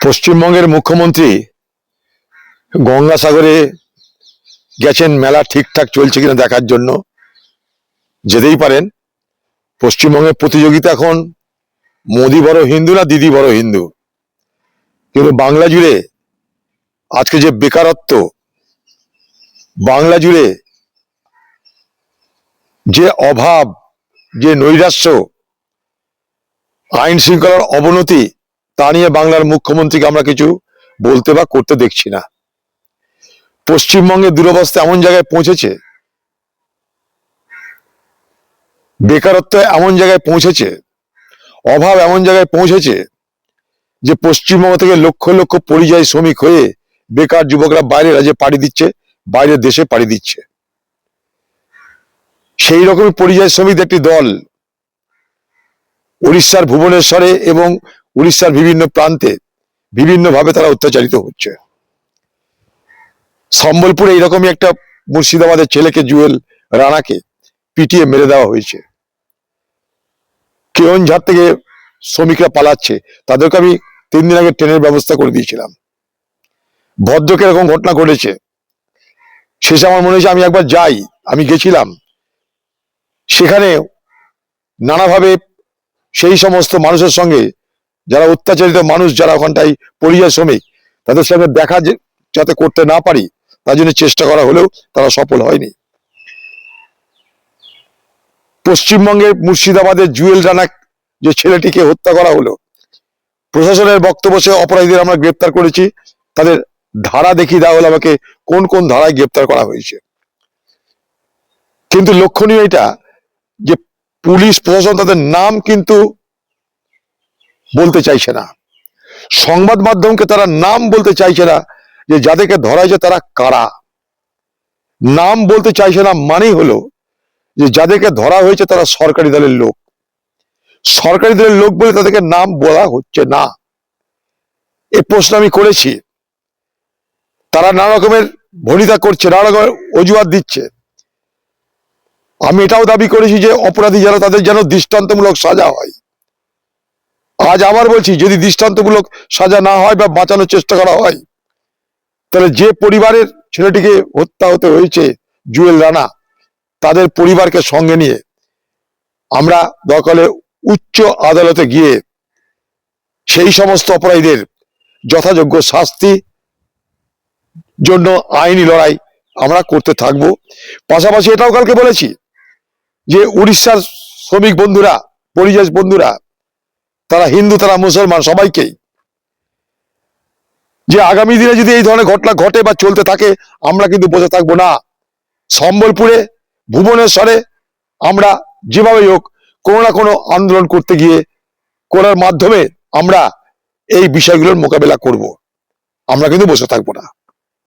পশ্চিমবঙ্গের মুখ্যমন্ত্রী গঙ্গাসাগরে গেছেন মেলা ঠিকঠাক চলছে কিনা দেখার জন্য। যেতেই পারেন। পশ্চিমবঙ্গের প্রতিযোগিতা এখন মোদি বড় হিন্দু না দিদি বড় হিন্দু। কিন্তু বাংলা জুড়ে আজকে যে বেকারত্ব, বাংলা জুড়ে যে অভাব, যে নৈরাশ্য, আইন শৃঙ্খলার অবনতি, তা নিয়ে বাংলার মুখ্যমন্ত্রীকে আমরা কিছু বলতে বা করতে দেখছি না। পশ্চিমবঙ্গের দুরবস্থা এমন জায়গায় পৌঁছেছে, বেকারত্ব এমন জায়গায় পৌঁছেছে, অভাব এমন জায়গায় পৌঁছেছে যে পশ্চিমবঙ্গ থেকে লক্ষ লক্ষ পরিযায়ী শ্রমিক হয়ে বেকার যুবকরা বাইরের রাজ্যে পাড়ি দিচ্ছে, বাইরের দেশে পাড়ি দিচ্ছে। সেই রকমই পরিযায়ী শ্রমিকদের একটি দল উড়িষ্যার ভুবনেশ্বরে এবং উড়িষ্যার বিভিন্ন প্রান্তে বিভিন্নভাবে তারা অত্যাচারিত হচ্ছে। সম্বলপুরে এইরকমই একটা মুর্শিদাবাদের ছেলেকে, জুয়েল রানাকে পিটিয়ে মেরে দেওয়া হয়েছে। কেওনঝাড় থেকে শ্রমিকরা পালাচ্ছে, তাদেরকে আমি 3 দিন আগে ট্রেনের ব্যবস্থা করে দিয়েছিলাম। ভদ্রকে এরকম ঘটনা ঘটেছে। শেষে আমার মনে হয়েছে আমি একবার যাই। আমি গেছিলাম, সেখানে নানাভাবে সেই সমস্ত মানুষের সঙ্গে, যারা অত্যাচারিত মানুষ, যারা ওখানটায় পরিযায়ী শ্রমিক, তাদের সঙ্গে দেখা যাতে করতে না পারি তার জন্য চেষ্টা করা হলেও তারা সফল হয়নি। পশ্চিমবঙ্গের মুর্শিদাবাদের জুয়েল রানা যে ছেলেটিকে হত্যা করা হলো, প্রশাসনের বক্তব্য, সে অপরাধীদের আমরা গ্রেপ্তার করেছি। তাদের ধারা দেখিয়ে দেওয়া হলো আমাকে কোন কোন ধারায় গ্রেপ্তার করা হয়েছে। কিন্তু লক্ষণীয় এটা যে পুলিশ প্রশাসন তাদের নাম কিন্তু বলতে চাইছে না। সংবাদ মাধ্যমকে তারা নাম বলতে চাইছে না, যে যাদেরকে ধরা হয়েছে তারা কারা। নাম বলতে চাইছে না মানেই হলো যে যাদেরকে ধরা হয়েছে তারা সরকারি দলের লোক। সরকারি দলের লোক বলে তাদেরকে নাম বলা হচ্ছে না। এই প্রশ্ন আমি করেছি। তারা নানা রকমের ভনিতা করছে, নানা রকমের অজুহাত দিচ্ছে। আমি এটাও দাবি করেছি যে অপরাধী যারা, তাদের যেন দৃষ্টান্তমূলক সাজা হয়। আজ আবার বলছি, যদি দৃষ্টান্তমূলক সাজা না হয় বা বাঁচানোর চেষ্টা করা হয়, তাহলে যে পরিবারের ছেলেটিকে হত্যা হতে হয়েছে, জুয়েল রানা, তাদের পরিবারকে সঙ্গে নিয়ে আমরা দরকার হলে উচ্চ আদালতে গিয়ে সেই সমস্ত অপরাধীদের যথাযোগ্য শাস্তি জন্য আইনি লড়াই আমরা করতে থাকব। পাশাপাশি এটাও কালকে বলেছি যে উড়িষ্যার শ্রমিক বন্ধুরা, পরিযায়ী বন্ধুরা, তারা হিন্দু, তারা মুসলমান, সবাইকেই, যে আগামী দিনে যদি এই ধরনের ঘটনা ঘটে বা চলতে থাকে, আমরা কিন্তু বসে থাকবো না। সম্বলপুরে, ভুবনেশ্বরে আমরা যেভাবে হোক কোনো না কোনো আন্দোলন করতে গিয়ে, করার মাধ্যমে আমরা এই বিষয়গুলোর মোকাবেলা করব। আমরা কিন্তু বসে থাকবো না।